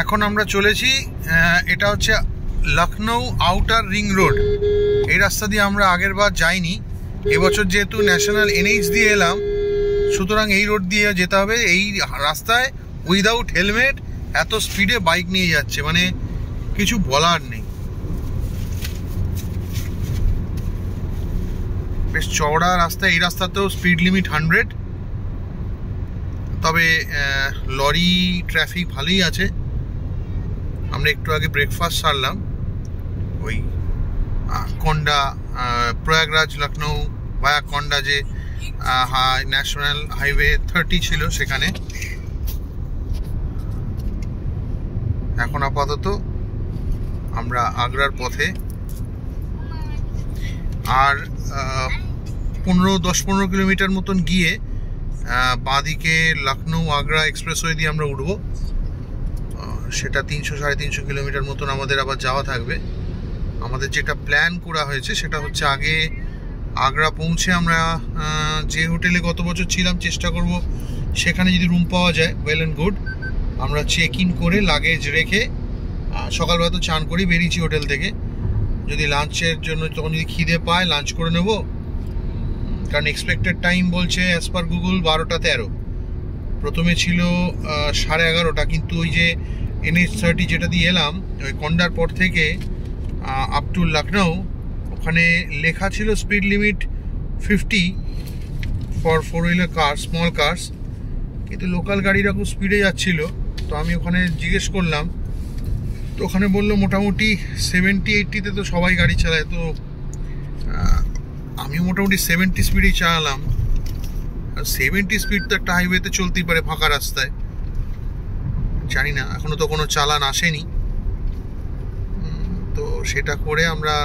এখন আমরা চলেছি, এটা হচ্ছে লখনৌ আউটার রিং রোড। এই রাস্তা দিয়ে আমরা আগের বার যাইনি, এবছর যেহেতু ন্যাশনাল এনএইচ দিয়ে এলাম, সুতরাং এই রোড দিয়ে যেতে হবে। এই রাস্তায় উইদাউট হেলমেট এত স্পিডে বাইক নিয়ে যাচ্ছে, মানে কিছু বলার নেই। বেশ চওড়া রাস্তা, এই রাস্তাতেও স্পিড লিমিট 100, তবে লরি ট্রাফিক ভালোই আছে। আমরা একটু আগে ব্রেকফাস্ট সারলাম ওই কন্ডা, প্রয়াগরাজ লখনৌ ভায়া কন্ডা, যে ন্যাশনাল হাইওয়ে 30 ছিল সেখানে। এখন আপাতত আমরা আগ্রার পথে, আর 10-15 কিলোমিটার মতন গিয়ে বাঁদিকে লখনৌ আগ্রা এক্সপ্রেসওয়ে দিয়ে আমরা উঠবো। সেটা 300-350 কিলোমিটার মতন আমাদের আবার যাওয়া থাকবে। আমাদের যেটা প্ল্যান করা হয়েছে সেটা হচ্ছে আগে আগ্রা পৌঁছে আমরা যে হোটেলে গত বছর ছিলাম চেষ্টা করব সেখানে যদি রুম পাওয়া যায়, ওয়েল অ্যান্ড গুড। আমরা চেক ইন করে লাগেজ রেখে সকালবেলা তো চান করেই বেরিয়েছি হোটেল থেকে, যদি লাঞ্চের জন্য তখন যদি খিদে পায় লাঞ্চ করে নেব, কারণ এক্সপেক্টেড টাইম বলছে অ্যাজ পার গুগল 12:13। প্রথমে ছিল 11:30, কিন্তু ওই যে NH 30 যেটা দিয়ে এলাম ওই কন্ডার পর থেকে আপ টু লখনৌ, ওখানে লেখা ছিল speed limit 50 for 4-wheeler car, small cars, কিন্তু লোকাল গাড়িরা খুব স্পিডে যাচ্ছিল। তো আমি ওখানে জিজ্ঞেস করলাম, তো ওখানে বললো মোটামুটি 70-80-তে তো সবাই গাড়ি চালায়। তো আমিও মোটামুটি 70 স্পিডেই চালালাম। 70 স্পিড তো একটা হাইওয়েতে চলতেই পারে ফাঁকা রাস্তায়, জানি না, এখনো তো কোনো চালান আসেনি। তো সেটা করে আমরা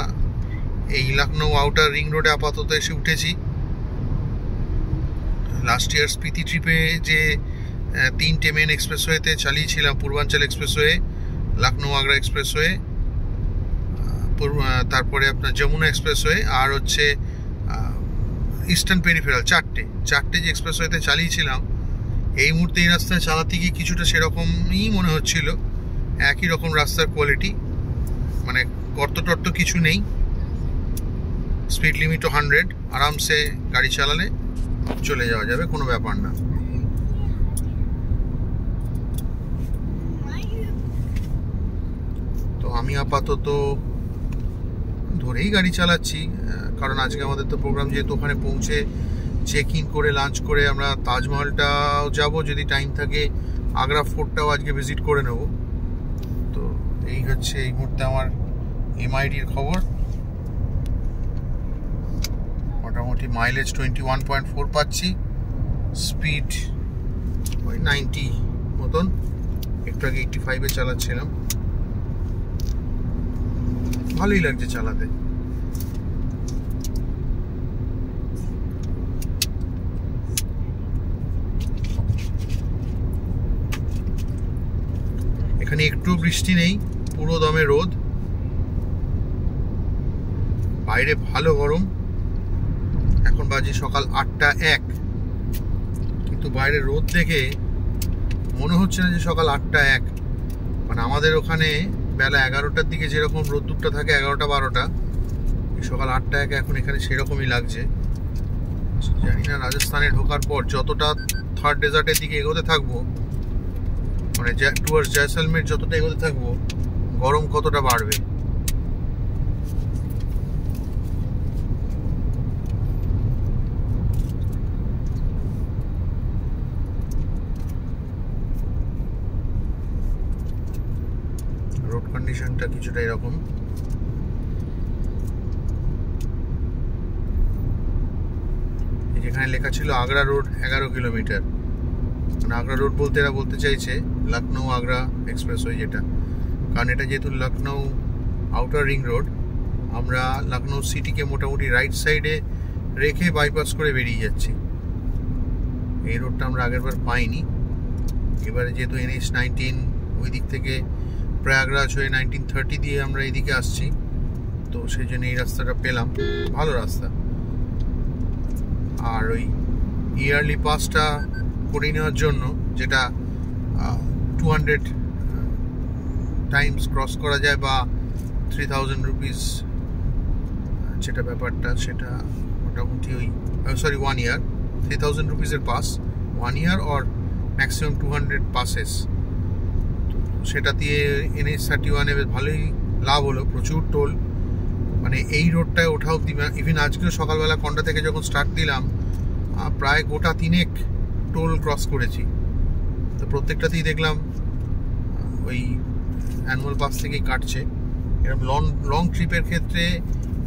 এই লখনৌ আউটার রিং রোডে আপাতত এসে উঠেছি। লাস্ট ইয়ার স্পিতি ট্রিপে যে 3টে মেন এক্সপ্রেসওয়েতে চালিয়েছিলাম, পূর্বাঞ্চল এক্সপ্রেসওয়ে, লখনৌ আগ্রা এক্সপ্রেসওয়ে, তারপরে আপনার যমুনা এক্সপ্রেসওয়ে, আর হচ্ছে ইস্টার্ন পেরিফেরাল, চারটে যে এক্সপ্রেসওয়েতে চালিয়েছিলাম, এই মুহূর্তে এই রাস্তায় চালাতে গিয়ে কিছুটা সেরকমই মনে হচ্ছিল, একই রকম রাস্তার কোয়ালিটি, মানে গর্ত টর্ত কিছু নেই, স্পিড লিমিটও 100, আরামসে গাড়ি চালালে চলে যাওয়া যাবে, কোনো ব্যাপার না। তো আমি আপাতত ধরেই গাড়ি চালাচ্ছি, কারণ আজকে আমাদের তো প্রোগ্রাম, যেহেতু ওখানে পৌঁছে চেক ইন করে লাঞ্চ করে আমরা তাজমহলটাও যাব, যদি টাইম থাকে আগ্রা ফোর্টটাও আজকে ভিজিট করে নেব। তো এই হচ্ছে এই মুহূর্তে আমার MIDর খবর। মোটামুটি মাইলেজ 21.4 পাচ্ছি, স্পিড ওই 90 মতন, একটু আগে 85-এ চালাচ্ছিলাম, ভালোই লাগছে চালাতে। এখানে একটু বৃষ্টি নেই, পুরো দমে রোদ, বাইরে ভালো গরম। এখন বাজে সকাল 8:01, কিন্তু বাইরে রোদ দেখে মনে হচ্ছে না যে সকাল 8:01, মানে আমাদের ওখানে বেলা 11টার দিকে যেরকম রোদ্দুরটা থাকে 11টা-12টা, সকাল 8:01 এখন এখানে সেরকমই লাগছে। জানি না রাজস্থানে ঢোকার পর যতটা থার্ড ডেজার্টের দিকে এগোতে থাকবো, মানে টুয়ার্ডস জয়সলমের যতটা এগোতে থাকবো, গরম কতটা বাড়বে। রোড কন্ডিশনটা কিছুটা এরকম। যেখানে লেখা ছিল আগ্রা রোড 11 কিলোমিটার, মানে আগ্রা রোড বলতে এরা বলতে চাইছে লখনৌ আগ্রা এক্সপ্রেসওয়ে যেটা, কারণ এটা যেহেতু লখনৌ আউটার রিং রোড, আমরা লখনৌ সিটিকে মোটামুটি রাইট সাইডে রেখে বাইপাস করে বেরিয়ে যাচ্ছি। এই রোডটা আমরা আগের বার পাইনি, এবারে যেহেতু NH 19 ওই দিক থেকে প্রয়াগরাজ হয়ে 1930 দিয়ে আমরা এইদিকে আসছি, তো সেই জন্য এই রাস্তাটা পেলাম, ভালো রাস্তা। আর ওই ইয়ারলি পাসটা করে নেওয়ার জন্য, যেটা 200 টাইমস ক্রস করা যায় বা 3000 রুপিস যেটা ব্যাপারটা, সেটা মোটামুটি ওই সরি 1 ইয়ার 3000 রুপিসের pass 1 year or maximum 200 passes. সেটা দিয়ে NH31 বেশ ভালোই লাভ হলো, প্রচুর টোল। মানে এই রোডটায় ওঠা অব্দি, ইভেন আজকেও সকালবেলা কন্ডা থেকে যখন স্টার্ট দিলাম প্রায় গোটা 3 টোল ক্রস করেছি। তো প্রত্যেকটাতেই দেখলাম ওই অ্যানুয়াল পাস থেকেই কাটছে। এরকম লং ট্রিপের ক্ষেত্রে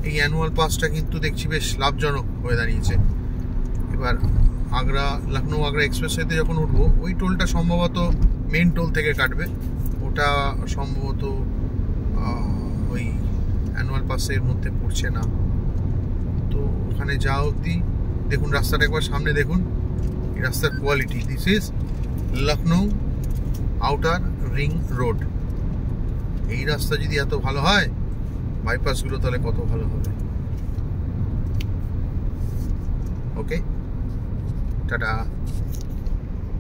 এই অ্যানুয়াল পাসটা কিন্তু দেখছি বেশ লাভজনক হয়ে দাঁড়িয়েছে। এবার লখনৌ আগ্রা এক্সপ্রেসওয়েতে যখন উঠবো ওই টোলটা সম্ভবত মেন টোল থেকে কাটবে, ওটা সম্ভবত ওই অ্যানুয়াল পাসের মধ্যে পড়ছে না। তো ওখানে যাওয়া অবধি দেখুন রাস্তাটা একবার সামনে দেখুন, এই রাস্তার quality. This is Lucknow outer ring road. এই রাস্তা যদি এত ভালো হয়, বাইপাসগুলো তাহলে কত ভালো হবে। ওকে, টাটা।